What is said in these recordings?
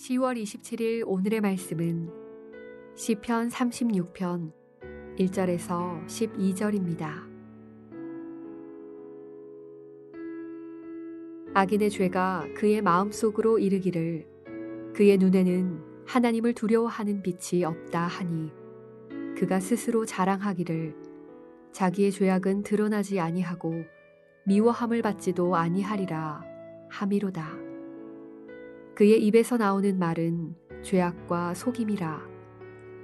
10월 27일 오늘의 말씀은 시편 36편 1절에서 12절입니다. 악인의 죄가 그의 마음속으로 이르기를 그의 눈에는 하나님을 두려워하는 빛이 없다 하니 그가 스스로 자랑하기를 자기의 죄악은 드러나지 아니하고 미워함을 받지도 아니하리라 함이로다. 그의 입에서 나오는 말은 죄악과 속임이라.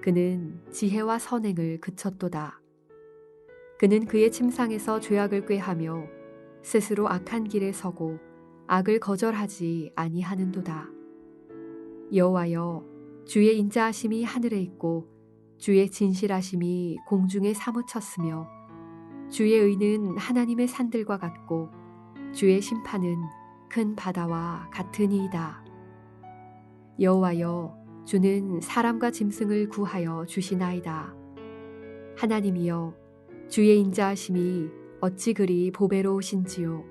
그는 지혜와 선행을 그쳤도다. 그는 그의 침상에서 죄악을 꾀하며 스스로 악한 길에 서고 악을 거절하지 아니하는도다. 여호와여, 주의 인자하심이 하늘에 있고 주의 진실하심이 공중에 사무쳤으며 주의 의는 하나님의 산들과 같고 주의 심판은 큰 바다와 같으니이다. 여호와여, 주는 사람과 짐승을 구하여 주시나이다. 하나님이여, 주의 인자하심이 어찌 그리 보배로우신지요.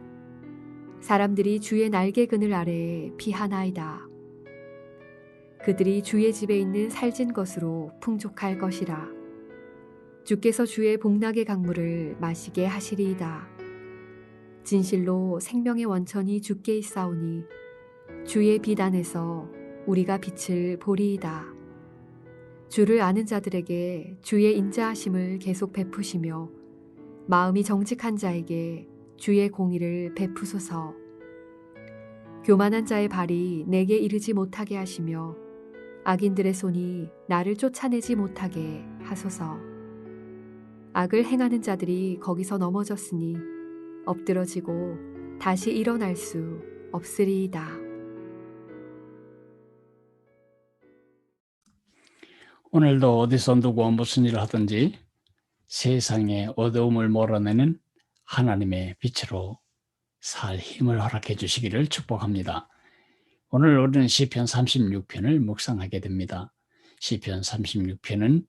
사람들이 주의 날개그늘 아래에 피하나이다. 그들이 주의 집에 있는 살진 것으로 풍족할 것이라. 주께서 주의 복락의 강물을 마시게 하시리이다. 진실로 생명의 원천이 주께 있사오니 주의 빛 안에서 우리가 빛을 보리이다. 주를 아는 자들에게 주의 인자하심을 계속 베푸시며 마음이 정직한 자에게 주의 공의를 베푸소서. 교만한 자의 발이 내게 이르지 못하게 하시며 악인들의 손이 나를 쫓아내지 못하게 하소서. 악을 행하는 자들이 거기서 넘어졌으니 엎드러지고 다시 일어날 수 없으리이다. 오늘도 어디서 누구와 무슨 일을 하든지 세상의 어두움을 몰아내는 하나님의 빛으로 살 힘을 허락해 주시기를 축복합니다. 오늘 우리는 시편 36편을 묵상하게 됩니다. 시편 36편은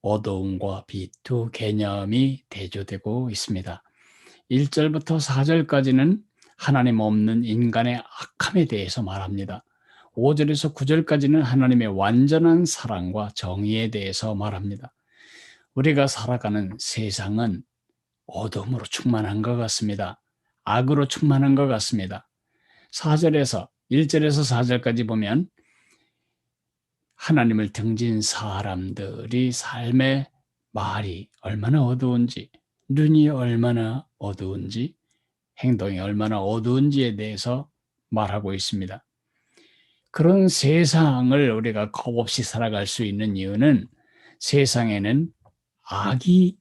어두움과 빛 두 개념이 대조되고 있습니다. 1절부터 4절까지는 하나님 없는 인간의 악함에 대해서 말합니다. 5절에서 9절까지는 하나님의 완전한 사랑과 정의에 대해서 말합니다. 우리가 살아가는 세상은 어둠으로 충만한 것 같습니다. 악으로 충만한 것 같습니다. 1절에서 4절까지 보면 하나님을 등진 사람들이 삶의 말이 얼마나 어두운지, 눈이 얼마나 어두운지, 행동이 얼마나 어두운지에 대해서 말하고 있습니다. 그런 세상을 우리가 겁없이 살아갈 수 있는 이유는 세상에는 악이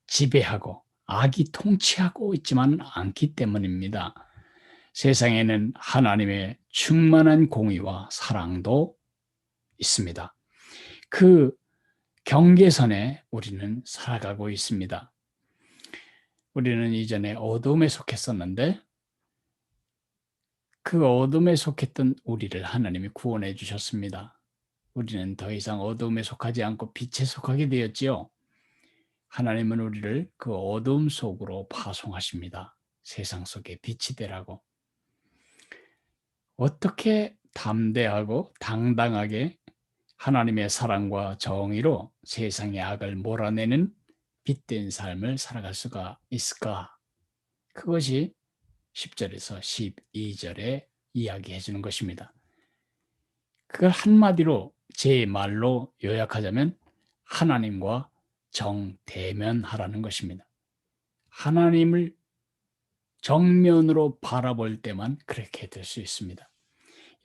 지배하고 악이 통치하고 있지만 않기 때문입니다. 세상에는 하나님의 충만한 공의와 사랑도 있습니다. 그 경계선에 우리는 살아가고 있습니다. 우리는 이전에 어둠에 속했었는데 그 어둠에 속했던 우리를 하나님이 구원해 주셨습니다. 우리는 더 이상 어둠에 속하지 않고 빛에 속하게 되었지요. 하나님은 우리를 그 어둠 속으로 파송하십니다. 세상 속에 빛이 되라고. 어떻게 담대하고 당당하게 하나님의 사랑과 정의로 세상의 악을 몰아내는 빛된 삶을 살아갈 수가 있을까? 그것이 10절에서 12절에 이야기해 주는 것입니다. 그걸 한마디로 제 말로 요약하자면 하나님과 정대면하라는 것입니다. 하나님을 정면으로 바라볼 때만 그렇게 될 수 있습니다.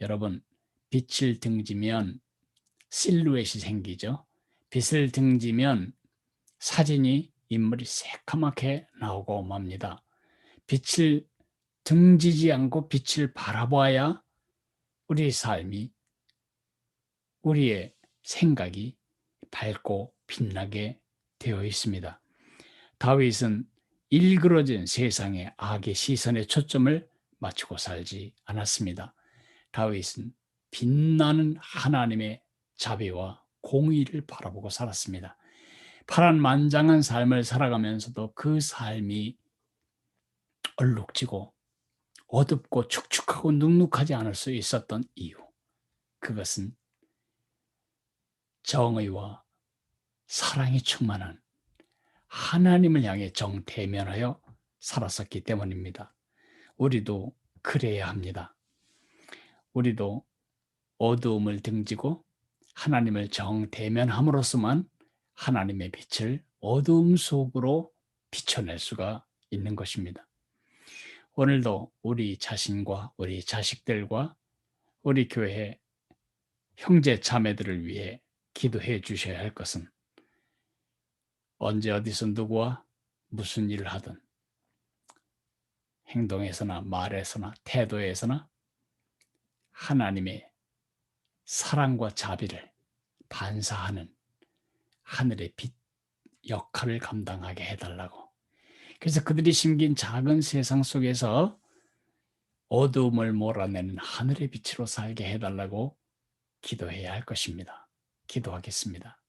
여러분, 빛을 등지면 실루엣이 생기죠. 빛을 등지면 사진이 인물이 새까맣게 나오고 맙니다. 빛을 등지지 않고 빛을 바라봐야 우리의 삶이, 우리의 생각이 밝고 빛나게 되어 있습니다. 다윗은 일그러진 세상의 악의 시선에 초점을 맞추고 살지 않았습니다. 다윗은 빛나는 하나님의 자비와 공의를 바라보고 살았습니다. 파란만장한 삶을 살아가면서도 그 삶이 얼룩지고 어둡고 축축하고 눅눅하지 않을 수 있었던 이유, 그것은 정의와 사랑이 충만한 하나님을 향해 정대면하여 살았었기 때문입니다. 우리도 그래야 합니다. 우리도 어두움을 등지고 하나님을 정대면함으로써만 하나님의 빛을 어두움 속으로 비춰낼 수가 있는 것입니다. 오늘도 우리 자신과 우리 자식들과 우리 교회 형제 자매들을 위해 기도해 주셔야 할 것은 언제 어디서 누구와 무슨 일을 하든 행동에서나 말에서나 태도에서나 하나님의 사랑과 자비를 반사하는 하늘의 빛 역할을 감당하게 해달라고. 그래서 그들이 심긴 작은 세상 속에서 어두움을 몰아내는 하늘의 빛으로 살게 해달라고 기도해야 할 것입니다. 기도하겠습니다.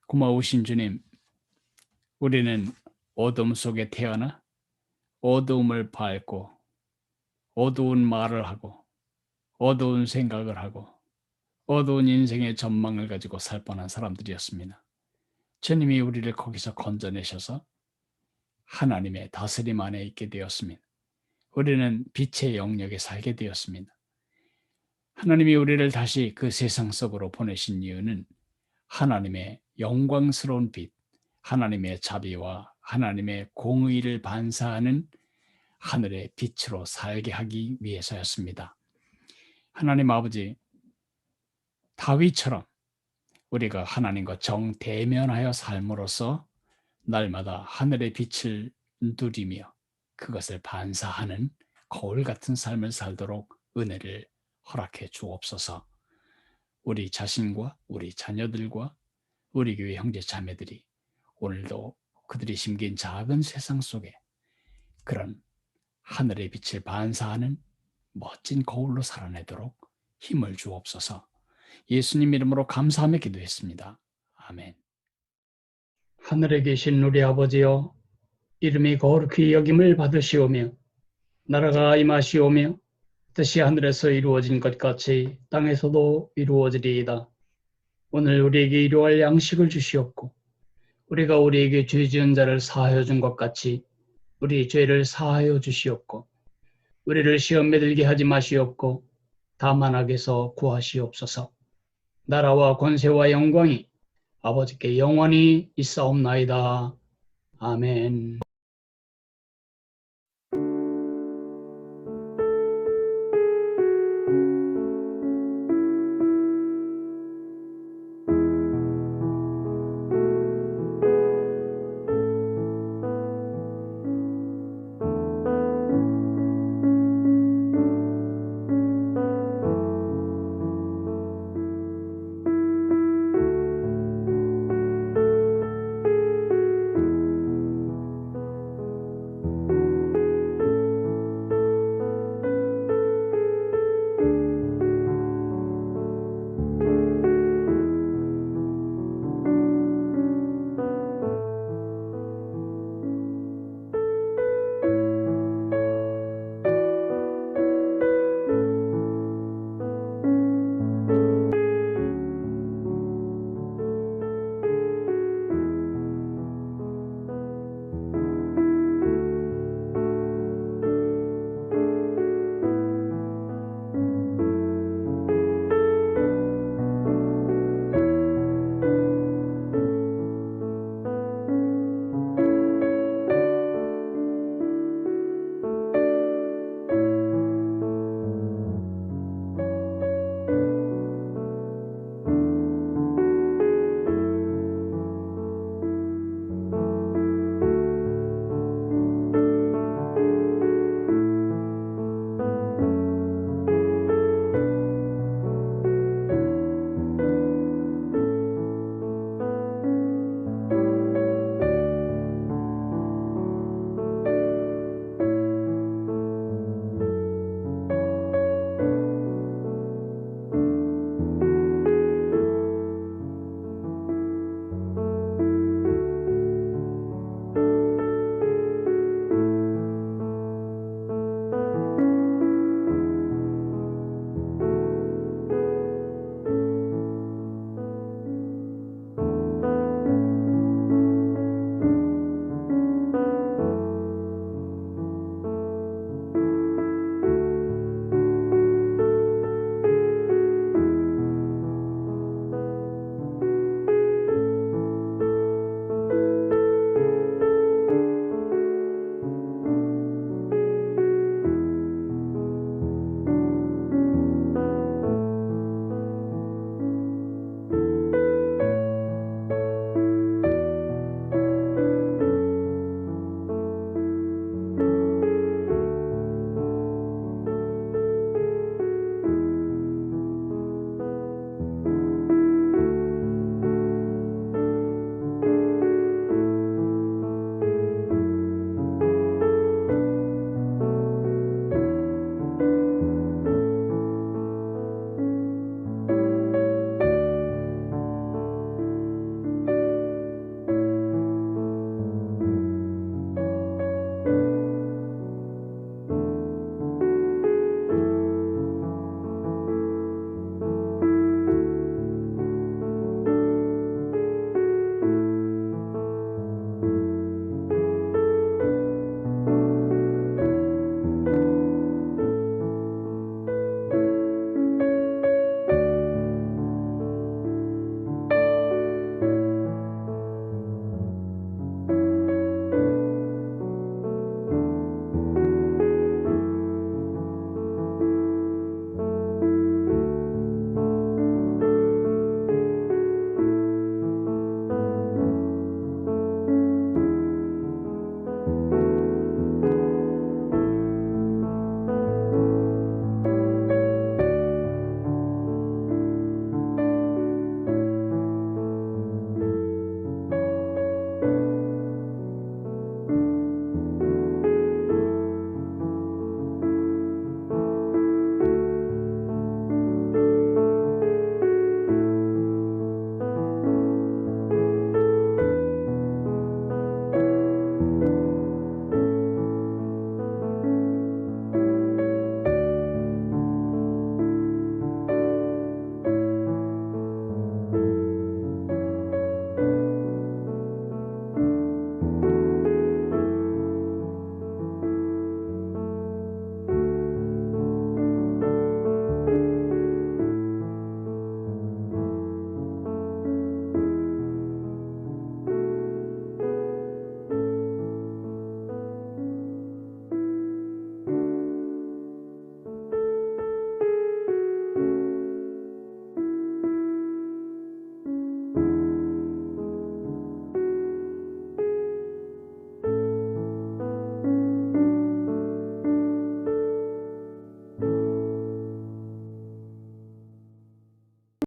고마우신 주님, 우리는 어둠 속에 태어나 어두움을 밟고 어두운 말을 하고 어두운 생각을 하고 어두운 인생의 전망을 가지고 살 뻔한 사람들이었습니다. 주님이 우리를 거기서 건져내셔서 하나님의 다스림 안에 있게 되었습니다. 우리는 빛의 영역에 살게 되었습니다. 하나님이 우리를 다시 그 세상 속으로 보내신 이유는 하나님의 영광스러운 빛, 하나님의 자비와 하나님의 공의를 반사하는 하늘의 빛으로 살게 하기 위해서였습니다. 하나님 아버지, 다윗처럼 우리가 하나님과 정대면하여 삶으로써 날마다 하늘의 빛을 누리며 그것을 반사하는 거울 같은 삶을 살도록 은혜를 허락해 주옵소서. 우리 자신과 우리 자녀들과 우리 교회 형제 자매들이 오늘도 그들이 심긴 작은 세상 속에 그런 하늘의 빛을 반사하는 멋진 거울로 살아내도록 힘을 주옵소서. 예수님 이름으로 감사하며 기도했습니다. 아멘. 하늘에 계신 우리 아버지여, 이름이 거룩히 여김을 받으시오며 나라가 임하시오며 뜻이 하늘에서 이루어진 것 같이 땅에서도 이루어지리이다. 오늘 우리에게 일용할 양식을 주시옵고 우리가 우리에게 죄 지은 자를 사하여 준 것 같이 우리 죄를 사하여 주시옵고 우리를 시험에 들게 하지 마시옵고 다만 악에서 구하시옵소서. 나라와 권세와 영광이 아버지께 영원히 있사옵나이다. 아멘.